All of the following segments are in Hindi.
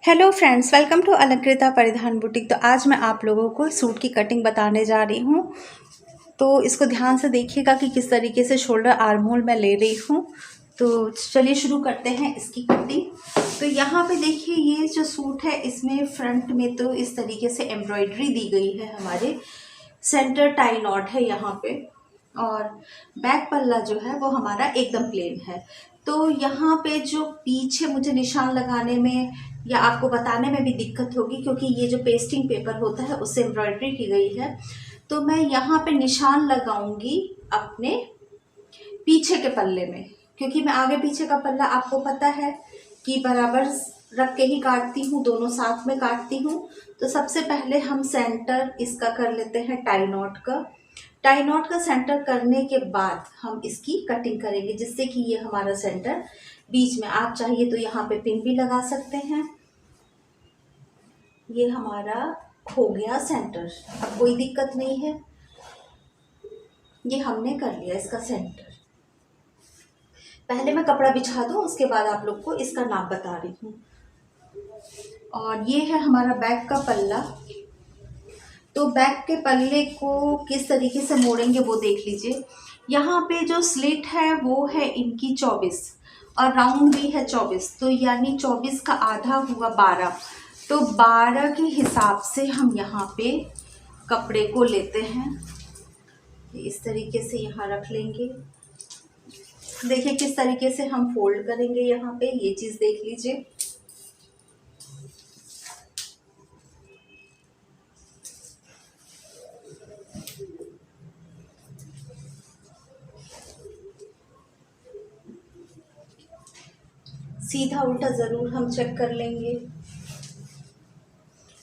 Hello friends, welcome to Alankrita Paridhan boutique. तो आज मैं आप लोगों को सूट की कटिंग बताने जा रही हूँ। तो इसको ध्यान से देखिएगा कि किस तरीके से शोल्डर आर्म होल मैं ले रही हूँ। तो चलिए शुरू करते हैं इसकी कटिंग। तो यहाँ पे देखिए, ये जो सूट है इसमें फ्रंट में तो इस तरीके से एम्ब्रॉयडरी दी गई है, हमारे सेंटर टाई नॉट है यहाँ पे, और बैक पल्ला जो है वो हमारा एकदम प्लेन है। तो यहाँ पे जो पीछे मुझे निशान लगाने में या आपको बताने में भी दिक्कत होगी, क्योंकि ये जो पेस्टिंग पेपर होता है उससे एम्ब्रॉयडरी की गई है। तो मैं यहाँ पे निशान लगाऊंगी अपने पीछे के पल्ले में, क्योंकि मैं आगे पीछे का पल्ला आपको पता है कि बराबर रख के ही काटती हूँ, दोनों साथ में काटती हूँ। तो सबसे पहले हम सेंटर इसका कर लेते हैं टाई नॉट का। टाई नॉट का सेंटर करने के बाद हम इसकी कटिंग करेंगे, जिससे कि ये हमारा सेंटर बीच में, आप चाहिए तो यहाँ पे पिन भी लगा सकते हैं। ये हमारा हो गया सेंटर, अब कोई दिक्कत नहीं है, ये हमने कर लिया इसका सेंटर। पहले मैं कपड़ा बिछा दूं, उसके बाद आप लोग को इसका नाप बता रही हूँ। और ये है हमारा बैक का पल्ला। तो बैक के पल्ले को किस तरीके से मोड़ेंगे वो देख लीजिए। यहाँ पे जो स्लिट है वो है इनकी 24 और राउंड भी है 24, तो यानी 24 का आधा हुआ 12। तो 12 के हिसाब से हम यहाँ पे कपड़े को लेते हैं, इस तरीके से यहाँ रख लेंगे। देखिए किस तरीके से हम फोल्ड करेंगे, यहाँ पे ये चीज़ देख लीजिए। सीधा उल्टा ज़रूर हम चेक कर लेंगे।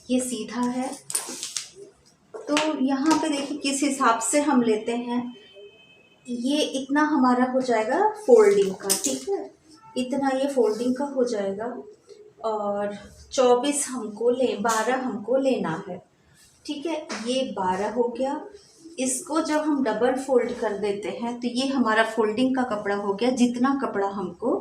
ये सीधा है, तो यहाँ पे देखिए किस हिसाब से हम लेते हैं। ये इतना हमारा हो जाएगा फोल्डिंग का, ठीक है, इतना ये फोल्डिंग का हो जाएगा। और 24 हमको 12 हमको लेना है, ठीक है। ये 12 हो गया। इसको जब हम डबल फोल्ड कर देते हैं तो ये हमारा फोल्डिंग का कपड़ा हो गया। जितना कपड़ा हमको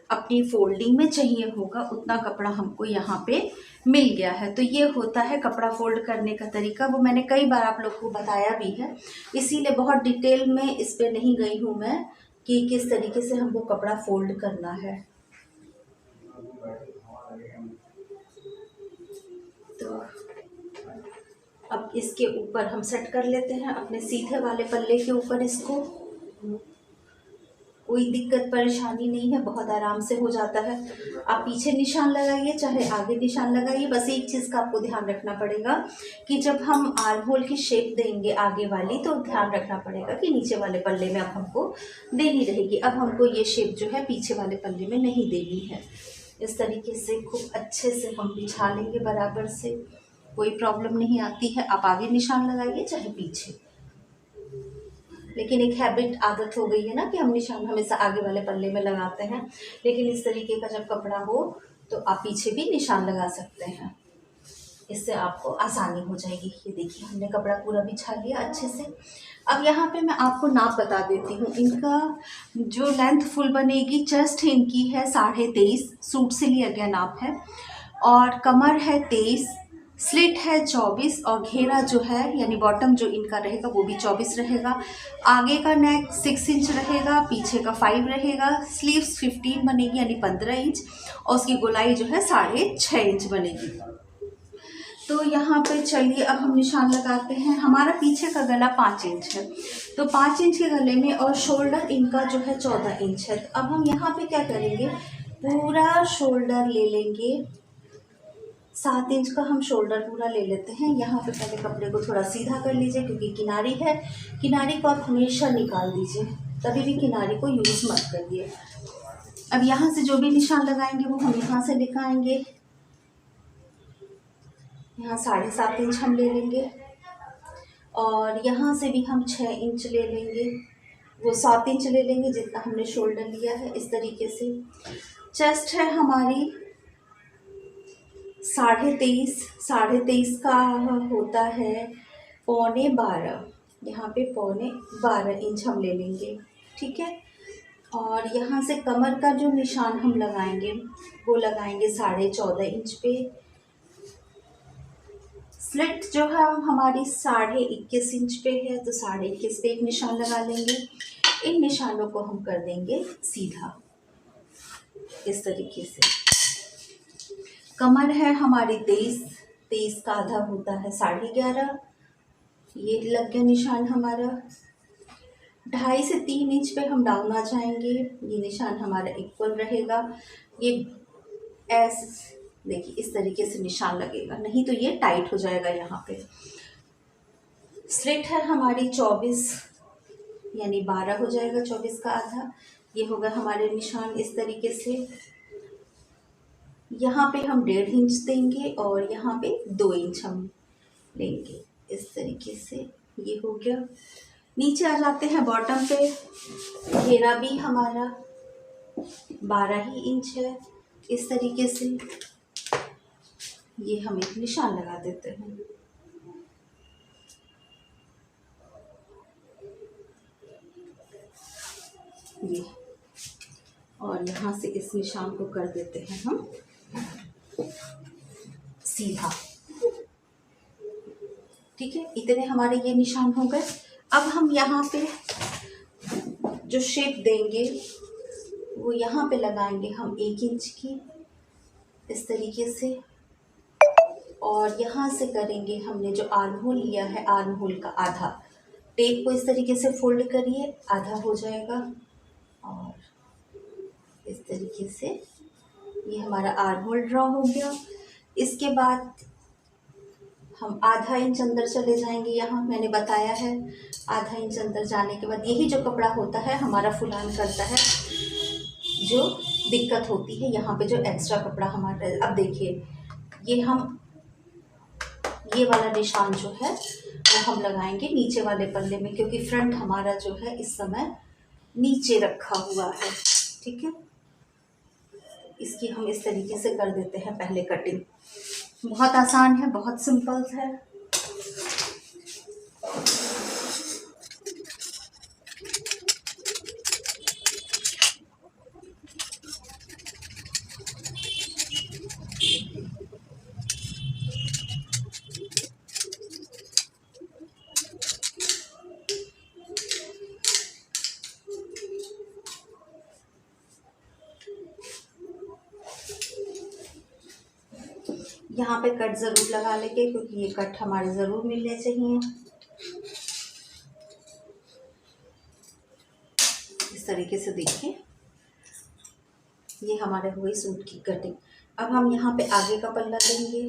अपनी फोल्डिंग में चाहिए होगा उतना कपड़ा हमको यहाँ पे मिल गया है। तो ये होता है कपड़ा फोल्ड करने का तरीका, वो मैंने कई बार आप लोग को बताया भी है, इसीलिए बहुत डिटेल में इस पे नहीं गई हूँ मैं कि किस तरीके से हमको कपड़ा फोल्ड करना है। तो अब इसके ऊपर हम सेट कर लेते हैं अपने सीधे वाले पल्ले के ऊपर इसको। कोई दिक्कत परेशानी नहीं है, बहुत आराम से हो जाता है। आप पीछे निशान लगाइए चाहे आगे निशान लगाइए, बस एक चीज़ का आपको ध्यान रखना पड़ेगा कि जब हम आर्म होल की शेप देंगे आगे वाली, तो ध्यान रखना पड़ेगा कि नीचे वाले पल्ले में अब हमको देनी रहेगी। अब हमको ये शेप जो है पीछे वाले पल्ले में नहीं देनी है। इस तरीके से खूब अच्छे से हम बिछा लेंगे बराबर से, कोई प्रॉब्लम नहीं आती है। आप आगे निशान लगाइए चाहे पीछे, लेकिन एक हैबिट आदत हो गई है ना कि हम निशान हमेशा आगे वाले पल्ले में लगाते हैं, लेकिन इस तरीके का जब कपड़ा हो तो आप पीछे भी निशान लगा सकते हैं, इससे आपको आसानी हो जाएगी। ये देखिए हमने कपड़ा पूरा बिछा लिया अच्छे से। अब यहाँ पे मैं आपको नाप बता देती हूँ। इनका जो लेंथ फुल बनेगी, चेस्ट इनकी है 23.5, सूट से लिया गया नाप है, और कमर है 23, स्लिट है 24, और घेरा जो है यानी बॉटम जो इनका रहेगा वो भी 24 रहेगा। आगे का नेक 6 इंच रहेगा, पीछे का 5 रहेगा, स्लीव्स 15 बनेगी यानी 15 इंच, और उसकी गोलाई जो है 6.5 इंच बनेगी। तो यहाँ पे चलिए अब हम निशान लगाते हैं। हमारा पीछे का गला 5 इंच है, तो 5 इंच के गले में, और शोल्डर इनका जो है 14 इंच है। तो अब हम यहाँ पे क्या करेंगे, पूरा शोल्डर ले लेंगे। 7 इंच का हम शोल्डर पूरा ले लेते हैं। यहाँ पे पहले कपड़े को थोड़ा सीधा कर लीजिए, क्योंकि किनारी है, किनारी को आप हमेशा निकाल दीजिए, कभी भी किनारी को यूज़ मत करिए। अब यहाँ से जो भी निशान लगाएंगे वो हम यहाँ से दिखाएंगे। यहाँ 7.5 इंच हम ले लेंगे, और यहाँ से भी हम 6 इंच ले लेंगे, वो 7 इंच ले लेंगे जितना हमने शोल्डर लिया है। इस तरीके से चेस्ट है हमारी 23.5, 23.5 का होता है 12.25, यहाँ पे 12.25 इंच हम ले लेंगे, ठीक है। और यहाँ से कमर का जो निशान हम लगाएंगे वो लगाएंगे 14.5 इंच पे। स्लिट जो है हमारी 21.5 इंच पे है, तो 21.5 पे एक निशान लगा लेंगे। इन निशानों को हम कर देंगे सीधा इस तरीके से। कमर है हमारी 23 का आधा होता है 11.5, ये लग गया निशान हमारा। 2.5 से 3 इंच पे हम डाउन आ जाएंगे, ये निशान हमारा इक्वल रहेगा। ये ऐसे देखिए इस तरीके से निशान लगेगा, नहीं तो ये टाइट हो जाएगा यहाँ पे। स्लिट है हमारी 24 यानी 12 हो जाएगा, 24 का आधा। ये होगा हमारे निशान इस तरीके से। यहाँ पे हम 1.5 इंच देंगे और यहाँ पे 2 इंच हम लेंगे इस तरीके से। ये हो गया। नीचे आ जाते हैं बॉटम पे। घेरा भी हमारा 12 ही इंच है इस तरीके से। ये हम एक निशान लगा देते हैं। ये और यहाँ से इस निशान को कर देते हैं हम सीधा। ठीक है, इतने हमारे ये निशान हो गए। अब हम यहाँ पे जो शेप देंगे वो यहाँ पे लगाएंगे हम 1 इंच की इस तरीके से। और यहाँ से करेंगे, हमने जो आर्म होल लिया है आर्म होल का आधा, टेप को इस तरीके से फोल्ड करिए, आधा हो जाएगा। और इस तरीके से ये हमारा आर्म होल ड्रॉ हो गया। इसके बाद हम आधा इंच अंदर चले जाएंगे। यहाँ मैंने बताया है आधा इंच अंदर जाने के बाद यही जो कपड़ा होता है हमारा फुलान करता है, जो दिक्कत होती है यहाँ पे जो एक्स्ट्रा कपड़ा हमारा। अब देखिए ये वाला निशान जो है वो हम लगाएंगे नीचे वाले पल्ले में, क्योंकि फ्रंट हमारा जो है इस समय नीचे रखा हुआ है। ठीक है, इसकी हम इस तरीके से कर देते हैं पहले कटिंग। बहुत आसान है, बहुत सिंपल है। यहाँ पे कट ज़रूर लगा लेंगे, क्योंकि ये कट हमारे ज़रूर मिलने चाहिए। इस तरीके से देखिए ये हमारे हुई सूट की कटिंग। अब हम यहाँ पे आगे का पल्ला लेंगे।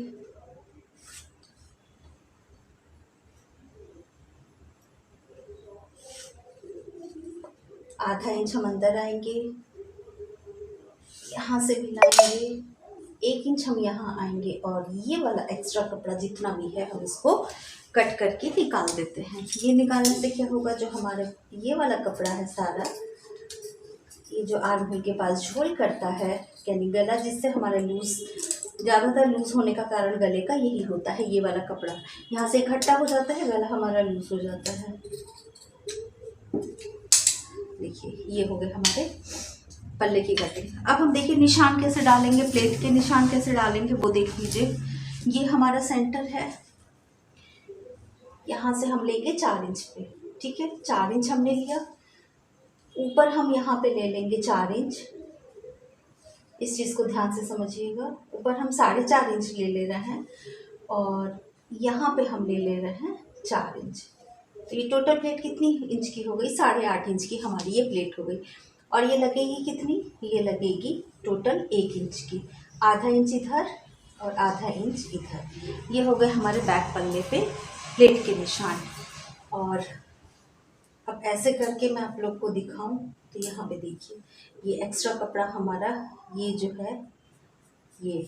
आधा इंच हम अंदर आएंगे, यहाँ से भी लाएंगे 1 इंच हम यहाँ आएंगे, और ये वाला एक्स्ट्रा कपड़ा जितना भी है हम इसको कट करके निकाल देते हैं। ये निकालने से क्या होगा, जो हमारा ये वाला कपड़ा है सारा, ये जो आर्म होल के पास झोल करता है यानी गला, जिससे हमारा लूज, ज़्यादातर लूज होने का कारण गले का यही होता है। ये वाला कपड़ा यहाँ से इकट्ठा हो जाता है, गला हमारा लूज हो जाता है। देखिए ये हो गए हमारे पल्ले की कटिंग। अब हम देखिए निशान कैसे डालेंगे, प्लेट के निशान कैसे डालेंगे वो देख लीजिए। ये हमारा सेंटर है, यहाँ से हम लेंगे 4 इंच पे। ठीक है, 4 इंच हमने लिया। ऊपर हम यहाँ पे ले लेंगे 4 इंच। इस चीज़ को ध्यान से समझिएगा। ऊपर हम 4.5 इंच ले रहे हैं, और यहाँ पे हम ले रहे हैं 4 इंच। तो ये टोटल प्लेट कितनी इंच की हो गई, 8.5 इंच की हमारी ये प्लेट हो गई। और ये लगेगी कितनी, ये लगेगी टोटल 1 इंच की। आधा इंच इधर और आधा इंच इधर। ये हो गए हमारे बैक पल्ले पे प्लेट के निशान। और अब ऐसे करके मैं आप लोग को दिखाऊं तो यहाँ पे देखिए ये एक्स्ट्रा कपड़ा हमारा, ये जो है ये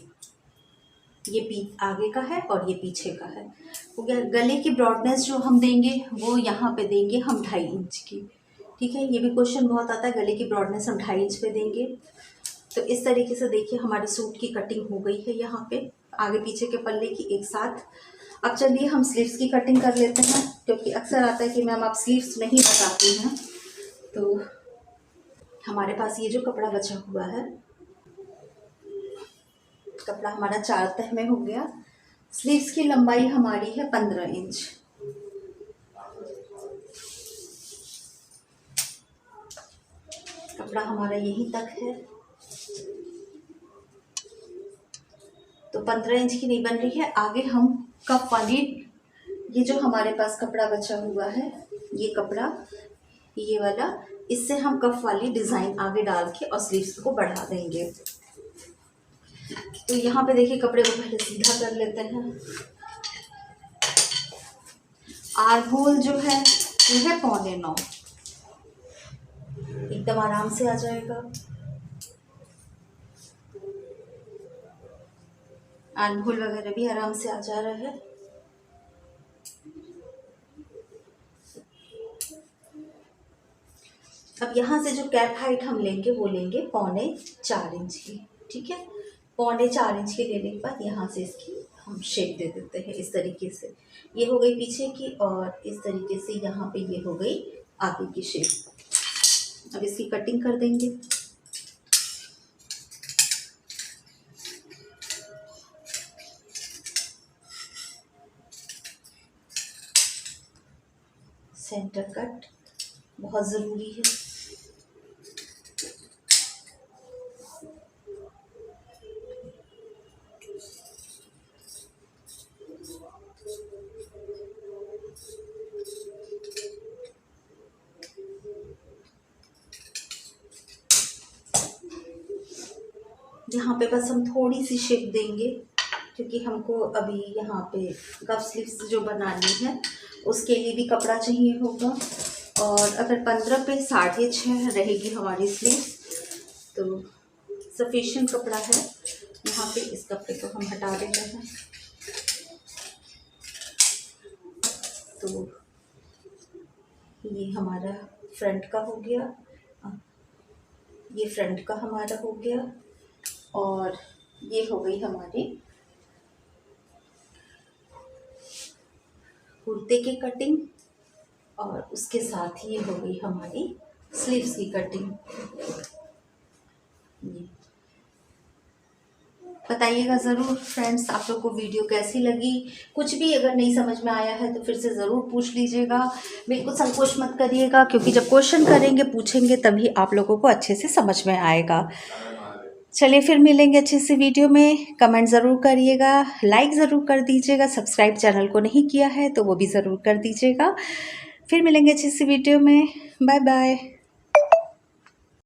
आगे का है और ये पीछे का है। हो गया। गले की ब्रॉडनेस जो हम देंगे वो यहाँ पे देंगे हम 2.5 इंच की। ठीक है, ये भी क्वेश्चन बहुत आता है, गले की ब्रॉडनेस हम 2.5 इंच पे देंगे। तो इस तरीके से देखिए हमारे सूट की कटिंग हो गई है यहाँ पे, आगे पीछे के पल्ले की एक साथ। अब चलिए हम स्लीव्स की कटिंग कर लेते हैं, क्योंकि अक्सर आता है कि मैम आप स्लीव्स नहीं बताती हैं। तो हमारे पास ये जो कपड़ा बचा हुआ है, कपड़ा हमारा 4 तह में हो गया। स्लीव्स की लंबाई हमारी है 15 इंच। कपड़ा हमारा यहीं तक है, तो 15 इंच की नहीं बन रही है। आगे हम कप वाली, ये जो हमारे पास कपड़ा बचा हुआ है, ये कपड़ा, ये वाला, इससे हम कफ वाली डिज़ाइन आगे डाल के और स्लीव्स को बढ़ा देंगे। तो यहाँ पे देखिए कपड़े को पहले सीधा कर लेते हैं। आर्म होल जो है वो है 8.25, एकदम आराम से आ जाएगा। आर्म होल वगैरह भी आराम से आ जा रहा है। अब यहाँ से जो कैप हाइट हम लेंगे वो लेंगे 3.25 इंच की, ठीक है। 3.25 इंच के लेने के बाद यहाँ से इसकी हम शेप दे देते हैं इस तरीके से। ये हो गई पीछे की, और इस तरीके से यहाँ पे ये हो गई आगे की शेप। अब इसकी कटिंग कर देंगे। सेंटर कट बहुत ज़रूरी है। यहाँ पे बस हम थोड़ी सी शेप देंगे, क्योंकि हमको अभी यहाँ पे कफ स्लीव्स जो बनानी है उसके लिए भी कपड़ा चाहिए होगा। और अगर 15 पे 6.5 रहेगी हमारी स्लीव तो सफिशिएंट कपड़ा है। यहाँ पे इस कपड़े को हम हटा देते हैं। तो ये हमारा फ्रंट का हो गया, ये फ्रंट का हमारा हो गया, और ये हो गई हमारी कुर्ते की कटिंग, और उसके साथ ही ये हो गई हमारी स्लीव्स की कटिंग। बताइएगा ज़रूर फ्रेंड्स आप लोग को वीडियो कैसी लगी। कुछ भी अगर नहीं समझ में आया है तो फिर से ज़रूर पूछ लीजिएगा। बिल्कुल संकोच मत करिएगा, क्योंकि जब क्वेश्चन करेंगे पूछेंगे तभी आप लोगों को अच्छे से समझ में आएगा। चलिए फिर मिलेंगे अच्छी सी वीडियो में। कमेंट ज़रूर करिएगा, लाइक ज़रूर कर दीजिएगा, सब्सक्राइब चैनल को नहीं किया है तो वो भी ज़रूर कर दीजिएगा। फिर मिलेंगे अच्छी सी वीडियो में। Bye bye.